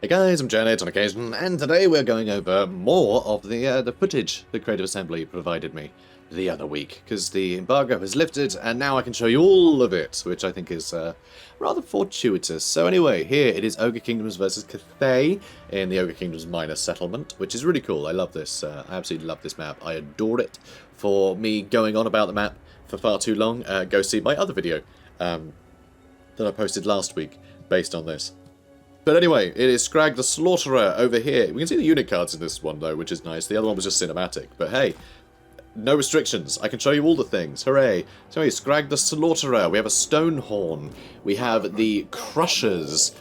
Hey guys, I'm JanetOnOccasion, and today we're going over more of the footage that Creative Assembly provided me the other week, because the embargo has lifted, and now I can show you all of it, which I think is rather fortuitous. So anyway, here it is Ogre Kingdoms versus Cathay in the Ogre Kingdoms Minor Settlement, which is really cool. I love this. I absolutely love this map. I adore it. For me going on about the map for far too long, go see my other video that I posted last week based on this. But anyway, it is Skrag the Slaughterer over here. We can see the unit cards in this one, though, which is nice. The other one was just cinematic. But hey, no restrictions. I can show you all the things. Hooray. So, Skrag the Slaughterer. We have a Stonehorn. We have the Crushers.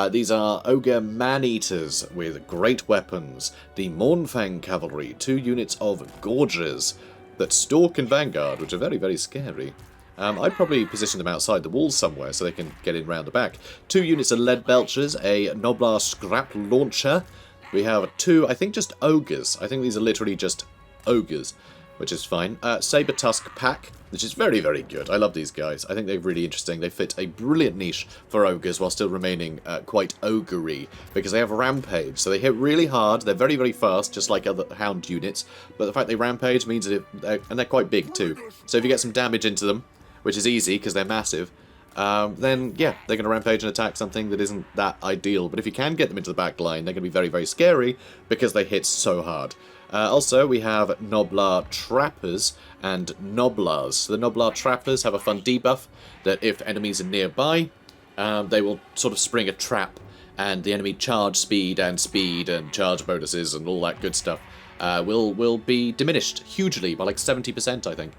These are Ogre Man-Eaters with great weapons. The Mournfang Cavalry. 2 units of Gorgers that stalk and vanguard, which are very, very scary. I'd probably position them outside the walls somewhere so they can get in round the back. 2 units of Lead Belchers, a Noblar Scrap Launcher. We have 2, I think just Ogres. I think these are literally just Ogres, which is fine. Saber Tusk Pack, which is very, very good. I love these guys. I think they're really interesting. They fit a brilliant niche for Ogres while still remaining quite ogre-y, because they have Rampage. So they hit really hard. They're very, very fast, just like other Hound units. But the fact they Rampage means that and they're quite big too. So if you get some damage into them, which is easy because they're massive, then yeah, they're going to rampage and attack something that isn't that ideal. But if you can get them into the back line, they're going to be very, very scary because they hit so hard. Also, we have Noblar Trappers and Noblars. So the Noblar Trappers have a fun debuff that if enemies are nearby, they will sort of spring a trap, and the enemy charge speed and charge bonuses and all that good stuff will be diminished hugely by like 70%, I think.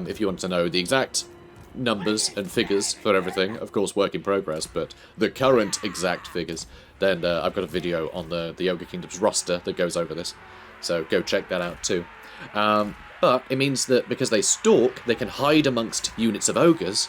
If you want to know the exact numbers and figures for everything, of course work in progress, but the current exact figures, then I've got a video on the Ogre Kingdoms roster that goes over this, so go check that out too. But it means that because they stalk, they can hide amongst units of ogres,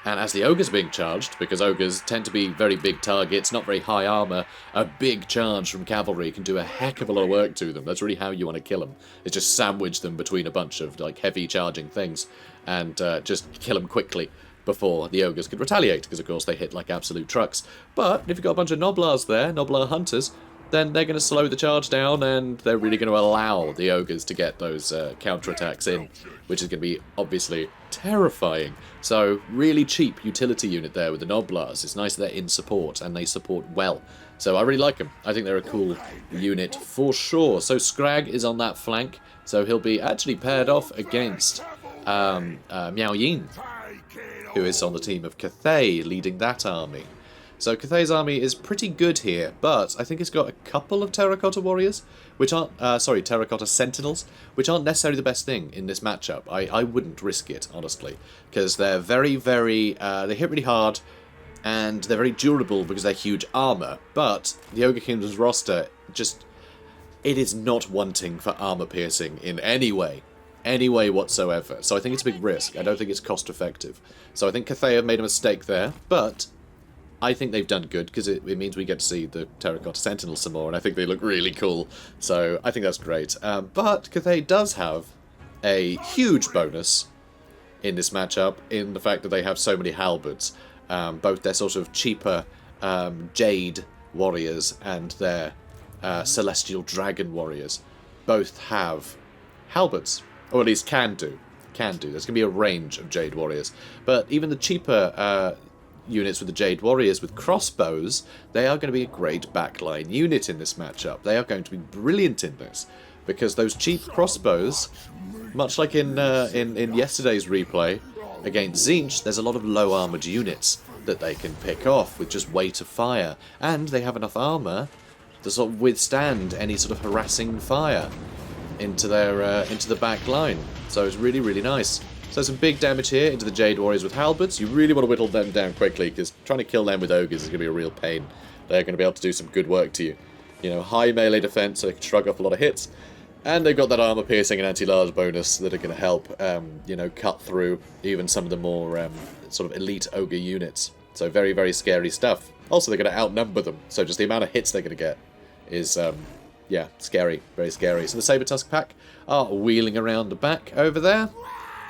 and as the ogres are being charged, because ogres tend to be very big targets, not very high armor, a big charge from cavalry can do a heck of a lot of work to them. That's really how you want to kill them. Is just sandwich them between a bunch of like heavy charging things, and just kill them quickly before the ogres can retaliate, because of course they hit like absolute trucks. But if you've got a bunch of Noblars there, Noblar hunters, then they're going to slow the charge down, and they're really going to allow the ogres to get those counterattacks in, which is going to be obviously terrifying. So really cheap utility unit there with the Noblars. It's nice that they're in support, and they support well. So I really like them. I think they're a cool unit for sure. So Skrag is on that flank, so he'll be actually paired off against Miao Yin, who is on the team of Cathay, leading that army. So Cathay's army is pretty good here, but I think it's got a couple of terracotta warriors, which aren't, terracotta sentinels, which aren't necessarily the best thing in this matchup. I wouldn't risk it, honestly, because they're very, very, they hit really hard, and they're very durable because they're huge armor, but the Ogre Kingdoms roster just, it is not wanting for armor piercing in any way whatsoever. So I think it's a big risk. I don't think it's cost effective. So I think Cathay have made a mistake there, but I think they've done good, because it means we get to see the Terracotta Sentinels some more, and I think they look really cool, so I think that's great. But Cathay does have a huge bonus in this matchup, in the fact that they have so many halberds. Both their sort of cheaper Jade warriors and their Celestial Dragon warriors both have halberds, or at least can do. There's going to be a range of Jade warriors, but even the cheaper units with the Jade Warriors with crossbows, they are going to be a great backline unit in this matchup. They are going to be brilliant in this, because those cheap crossbows, much like in yesterday's replay against Tzeentch, there's a lot of low armoured units that they can pick off with just weight of fire, and they have enough armour to sort of withstand any sort of harassing fire into the back line. So it's really, really nice. So some big damage here into the Jade Warriors with halberds. You really want to whittle them down quickly, because trying to kill them with ogres is going to be a real pain. They're going to be able to do some good work to you. You know, high melee defense, so they can shrug off a lot of hits. And they've got that armor piercing and anti-large bonus that are going to help, you know, cut through even some of the more sort of elite ogre units. So very, very scary stuff. Also, they're going to outnumber them, so just the amount of hits they're going to get is, yeah, scary. Very scary. So the Saber Tusk pack are wheeling around the back over there.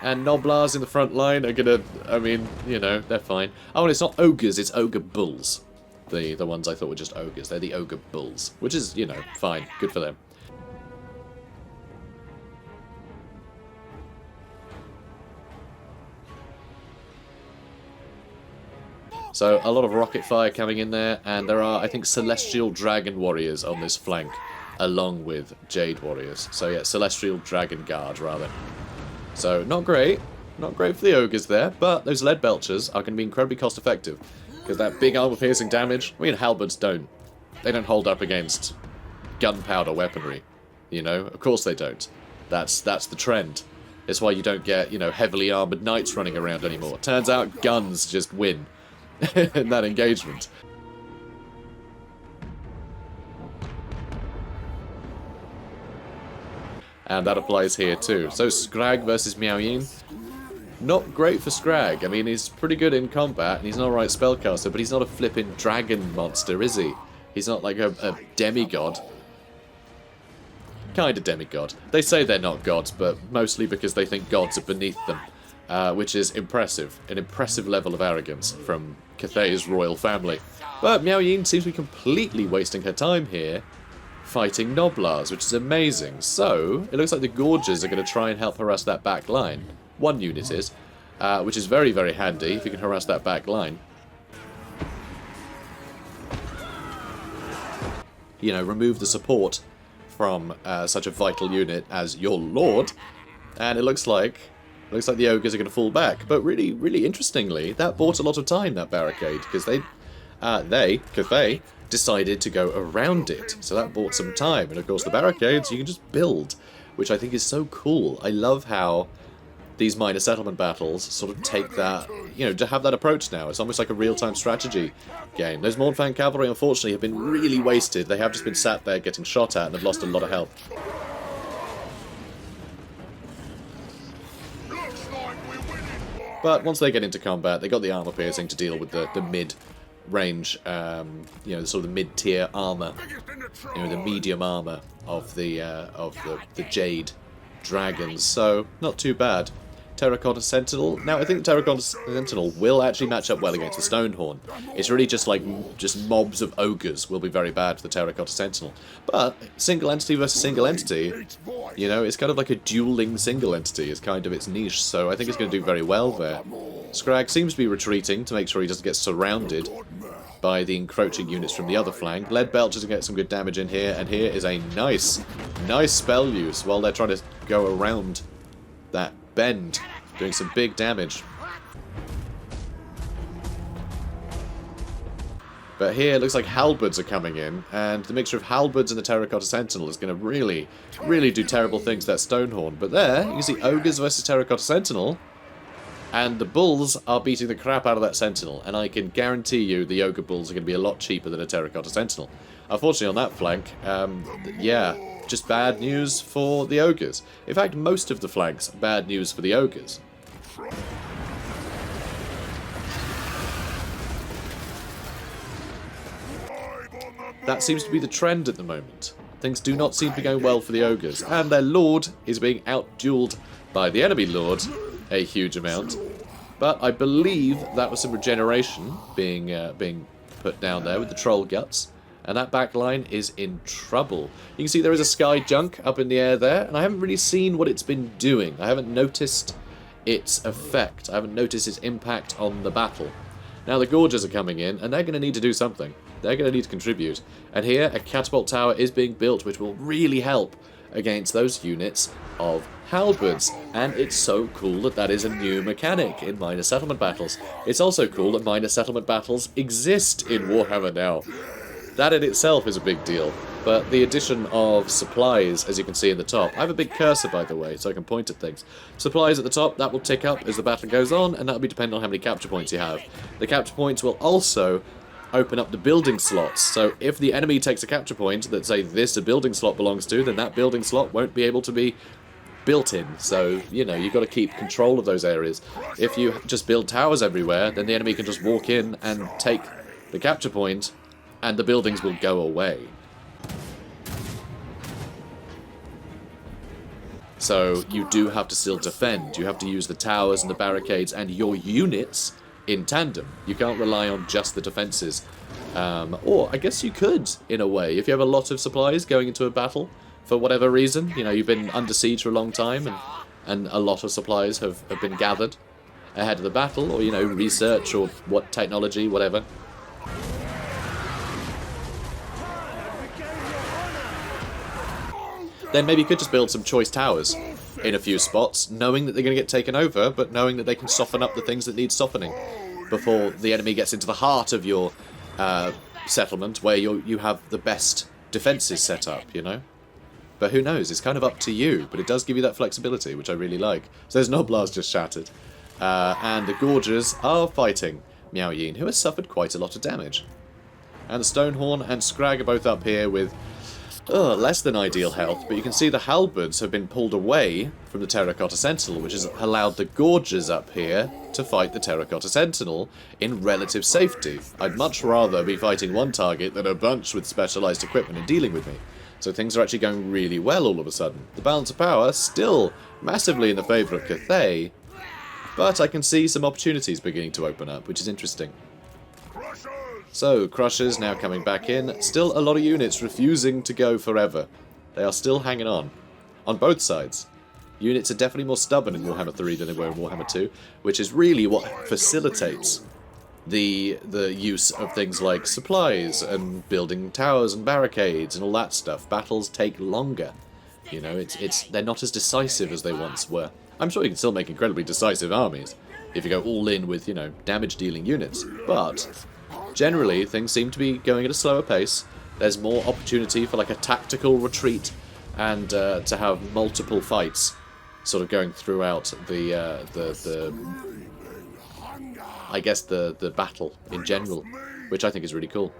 And Noblars in the front line are gonna, I mean, you know, they're fine. Oh, and it's not ogres, it's ogre bulls. the ones I thought were just ogres. They're the ogre bulls, which is, you know, fine. Good for them. So a lot of rocket fire coming in there, and there are, I think, Celestial Dragon Warriors on this flank, along with Jade Warriors. So yeah, Celestial Dragon Guard, rather. So not great. Not great for the ogres there, but those lead belchers are going to be incredibly cost effective. Because that big armor-piercing damage, I mean, halberds don't. They don't hold up against gunpowder weaponry. You know, of course they don't. That's the trend. It's why you don't get, you know, heavily armored knights running around anymore. Turns out guns just win in that engagement. And that applies here too. So Skrag versus Miao Yin. Not great for Skrag. I mean, he's pretty good in combat, and he's an alright spellcaster, but he's not a flipping dragon monster, is he? He's not like a demigod. Kind of demigod. They say they're not gods, but mostly because they think gods are beneath them, which is impressive. An impressive level of arrogance from Cathay's royal family. But Miao Yin seems to be completely wasting her time here fighting Noblars, which is amazing. So, it looks like the Gorges are going to try and help harass that back line. One unit is, which is very, very handy if you can harass that back line. You know, remove the support from such a vital unit as your lord, and it looks like the ogres are going to fall back. But really, really interestingly, that bought a lot of time, that barricade, because Cathay, decided to go around it. So that bought some time, and of course the barricades you can just build, which I think is so cool. I love how these minor settlement battles sort of take that, you know, to have that approach now. It's almost like a real-time strategy game. Those Mornfang cavalry, unfortunately, have been really wasted. They have just been sat there getting shot at and have lost a lot of health. But once they get into combat, they got the armor piercing to deal with the mid-range, you know, sort of the mid-tier armor, you know, the medium armor of the Jade dragons. So not too bad. Terracotta Sentinel. Now, I think the Terracotta Sentinel will actually match up well against the Stonehorn. It's really just mobs of ogres will be very bad for the Terracotta Sentinel. But single entity versus single entity, you know, it's kind of like a dueling single entity is kind of its niche, so I think it's going to do very well there. Skrag seems to be retreating to make sure he doesn't get surrounded by the encroaching units from the other flank. Lead Belchers can get some good damage in here, and here is a nice spell use while they're trying to go around that bend, doing some big damage. But here it looks like halberds are coming in, and the mixture of halberds and the Terracotta Sentinel is going to really, really do terrible things to that Stonehorn. But there, you can see ogres versus Terracotta Sentinel, and the bulls are beating the crap out of that Sentinel, and I can guarantee you the ogre bulls are going to be a lot cheaper than a Terracotta Sentinel. Unfortunately on that flank, yeah, just bad news for the ogres. In fact, most of the flanks, bad news for the ogres. That seems to be the trend at the moment. Things do not seem to be going well for the ogres, and their lord is being out-dueled by the enemy lord a huge amount. But I believe that was some regeneration being put down there with the troll guts. And that back line is in trouble. You can see there is a sky junk up in the air there, and I haven't really seen what it's been doing. I haven't noticed its effect. I haven't noticed its impact on the battle. Now the Gorges are coming in, and they're going to need to do something. They're going to need to contribute. And here, a catapult tower is being built, which will really help against those units of halberds. And it's so cool that that is a new mechanic in minor settlement battles. It's also cool that minor settlement battles exist in Warhammer now. That in itself is a big deal, but the addition of supplies, as you can see in the top, I have a big cursor by the way, so I can point at things. Supplies at the top, that will tick up as the battle goes on, and that will be dependent on how many capture points you have. The capture points will also open up the building slots, so if the enemy takes a capture point that, say, this a building slot belongs to, then that building slot won't be able to be built in, so, you know, you've got to keep control of those areas. If you just build towers everywhere, then the enemy can just walk in and take the capture point, and the buildings will go away. So you do have to still defend. You have to use the towers and the barricades and your units in tandem. You can't rely on just the defences Or I guess you could, in a way, if you have a lot of supplies going into a battle, for whatever reason, you know, you've been under siege for a long time, and a lot of supplies have been gathered ahead of the battle, or, you know, research or what technology, whatever. Then maybe you could just build some choice towers in a few spots, knowing that they're going to get taken over, but knowing that they can soften up the things that need softening before the enemy gets into the heart of your settlement, where you have the best defences set up, you know? But who knows, it's kind of up to you, but it does give you that flexibility, which I really like. So there's Noblars just shattered. And the Gorgers are fighting Miao Yin, who has suffered quite a lot of damage. And the Stonehorn and Skrag are both up here with less than ideal health, but you can see the halberds have been pulled away from the Terracotta Sentinel, which has allowed the Gorgers up here to fight the Terracotta Sentinel in relative safety. I'd much rather be fighting one target than a bunch with specialised equipment and dealing with me. So things are actually going really well all of a sudden. The balance of power still massively in the favour of Cathay, but I can see some opportunities beginning to open up, which is interesting. So, Crushers now coming back in. Still a lot of units refusing to go forever. They are still hanging on both sides. Units are definitely more stubborn in Warhammer 3 than they were in Warhammer 2, which is really what facilitates the use of things like supplies and building towers and barricades and all that stuff. Battles take longer. You know, they're not as decisive as they once were. I'm sure you can still make incredibly decisive armies if you go all in with, you know, damage-dealing units, but generally things seem to be going at a slower pace. There's more opportunity for like a tactical retreat and to have multiple fights sort of going throughout I guess the battle in general, which I think is really cool.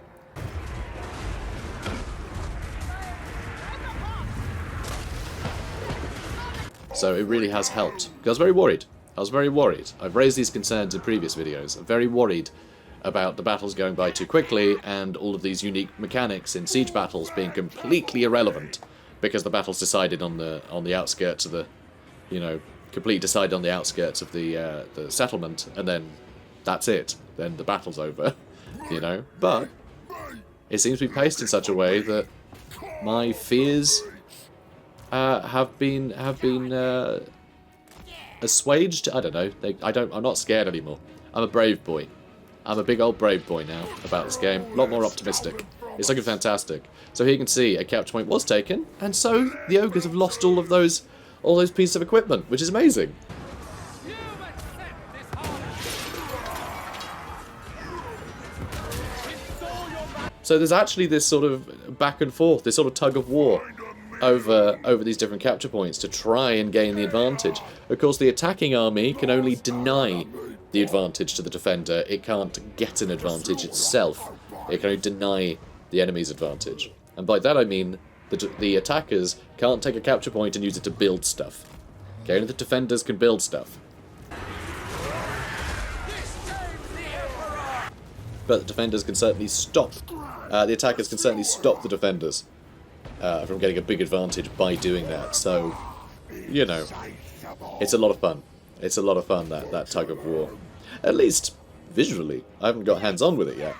So it really has helped. I was very worried. I've raised these concerns in previous videos. I'm very worried about the battles going by too quickly and all of these unique mechanics in siege battles being completely irrelevant because the battle's decided on the outskirts of the, you know, completely decided on the outskirts of the settlement, and then that's it. Then the battle's over, you know. But it seems to be paced in such a way that my fears have been assuaged. I don't know. I'm not scared anymore. I'm a brave boy. I'm a big old brave boy now about this game. A lot more optimistic. It's looking fantastic. So here you can see a capture point was taken, and so the ogres have lost all those pieces of equipment, which is amazing. So there's actually this sort of back and forth, this sort of tug of war over these different capture points to try and gain the advantage. Of course, the attacking army can only deny the advantage to the defender. It can't get an advantage itself. It can only deny the enemy's advantage. And by that I mean the attackers can't take a capture point and use it to build stuff. Okay, only the defenders can build stuff. But the defenders can certainly stop. The attackers can certainly stop the defenders from getting a big advantage by doing that. So, you know, it's a lot of fun. It's a lot of fun, that tug of war. At least visually. I haven't got hands-on with it yet.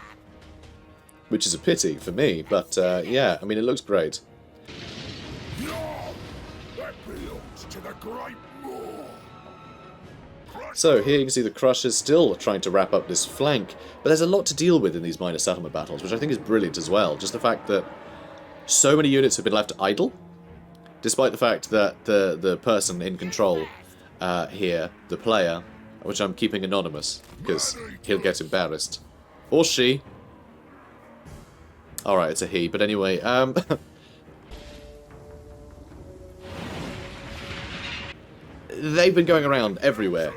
Which is a pity for me, but yeah, I mean, it looks great. So here you can see the Crushers still trying to wrap up this flank, but there's a lot to deal with in these minor settlement battles, which I think is brilliant as well. Just the fact that so many units have been left idle, despite the fact that the person in control here, the player, which I'm keeping anonymous, because he'll get embarrassed. Or she. Alright, it's a he, but anyway, they've been going around everywhere,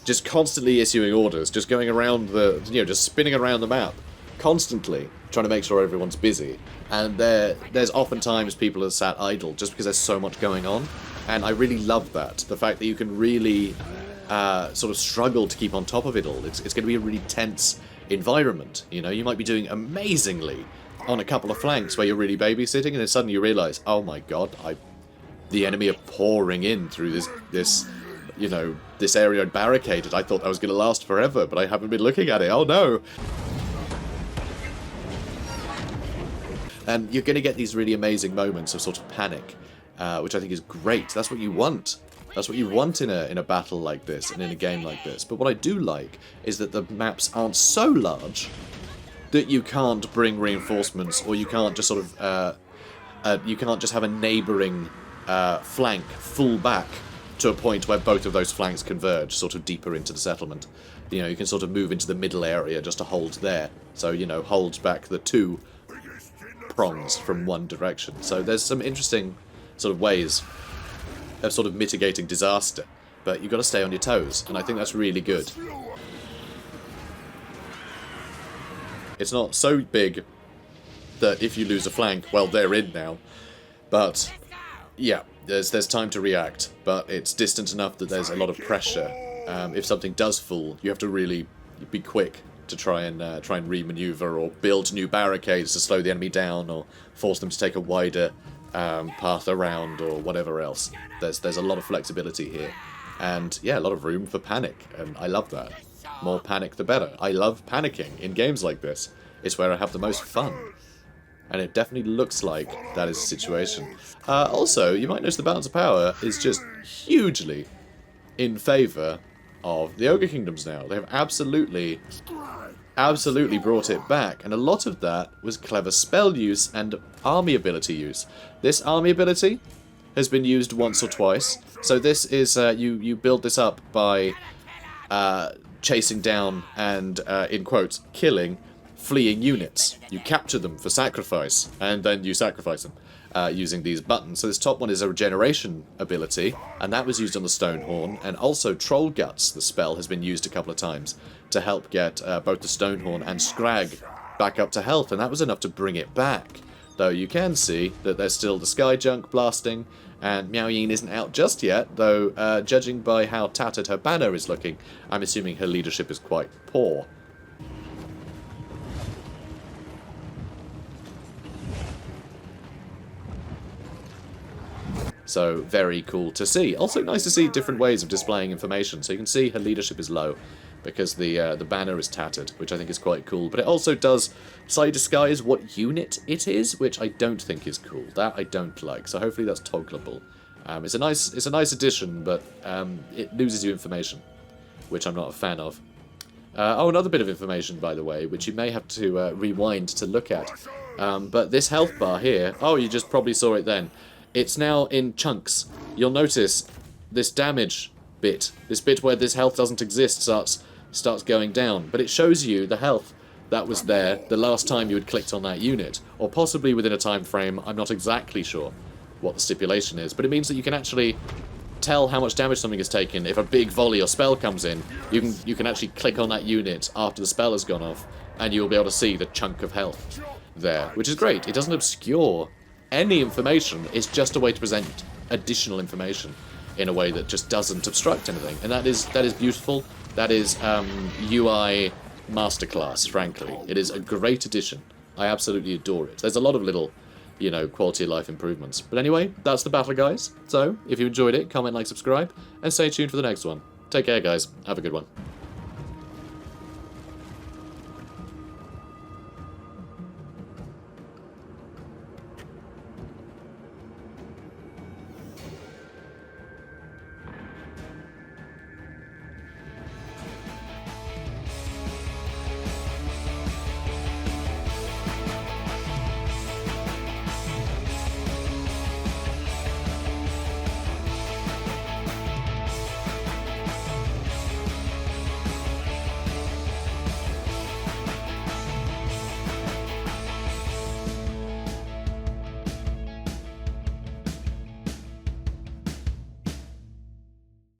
just constantly issuing orders, just going around just spinning around the map, constantly trying to make sure everyone's busy. And there's oftentimes people are sat idle just because there's so much going on, and I really love that. The fact that you can really sort of struggle to keep on top of it all. It's going to be a really tense environment. You know, you might be doing amazingly on a couple of flanks where you're really babysitting, and then suddenly you realise, oh my god, the enemy are pouring in through this area I'd barricaded. I thought that was going to last forever, but I haven't been looking at it. Oh no! And you're going to get these really amazing moments of sort of panic, which I think is great. That's what you want. That's what you want in a battle like this and in a game like this. But what I do like is that the maps aren't so large that you can't bring reinforcements, or you can't just sort of you can't just have a neighbouring flank full back to a point where both of those flanks converge, sort of deeper into the settlement. You know, you can sort of move into the middle area just to hold there. So, you know, hold back the two prongs from one direction. So there's some interesting sort of ways of sort of mitigating disaster, but you've got to stay on your toes, and I think that's really good. It's not so big that if you lose a flank, well, they're in now. But, yeah, there's time to react, but it's distant enough that there's a lot of pressure. If something does fall, you have to really be quick to try and re-maneuver, or build new barricades to slow the enemy down, or force them to take a wider path around, or whatever else. There's a lot of flexibility here, and yeah, a lot of room for panic, and I love that. More panic the better. I love panicking in games like this. It's where I have the most fun, and it definitely looks like that is the situation. Also, you might notice the balance of power is just hugely in favour of the Ogre Kingdoms now. They've absolutely brought it back, and a lot of that was clever spell use and army ability use. This army ability has been used once or twice, so this is, you build this up by chasing down and, in quotes, killing fleeing units. You capture them for sacrifice, and then you sacrifice them using these buttons. So this top one is a regeneration ability, and that was used on the Stonehorn, and also Troll Guts, the spell, has been used a couple of times to help get both the Stonehorn and Skrag back up to health, and that was enough to bring it back. Though you can see that there's still the Sky Junk blasting, and Miao Yin isn't out just yet, though judging by how tattered her banner is looking, I'm assuming her leadership is quite poor. So, very cool to see. Also nice to see different ways of displaying information. So you can see her leadership is low because the banner is tattered, which I think is quite cool. But it also does slightly disguise what unit it is, which I don't think is cool. That I don't like. So hopefully that's toggleable. It's a nice addition, but it loses you information, which I'm not a fan of. Oh, another bit of information, by the way, which you may have to rewind to look at. But this health bar here, oh, you just probably saw it then. It's now in chunks. You'll notice this damage bit, this bit where this health doesn't exist, starts going down. But it shows you the health that was there the last time you had clicked on that unit, or possibly within a time frame. I'm not exactly sure what the stipulation is, but it means that you can actually tell how much damage something has taken. If a big volley or spell comes in, you can actually click on that unit after the spell has gone off, and you'll be able to see the chunk of health there, which is great. It doesn't obscure any information. It's just a way to present additional information in a way that just doesn't obstruct anything, and that is beautiful. That is UI masterclass, frankly. It is a great addition. I absolutely adore it. There's a lot of little, you know, quality of life improvements. But anyway, that's the battle, guys. So, if you enjoyed it, comment, like, subscribe, and stay tuned for the next one. Take care, guys. Have a good one.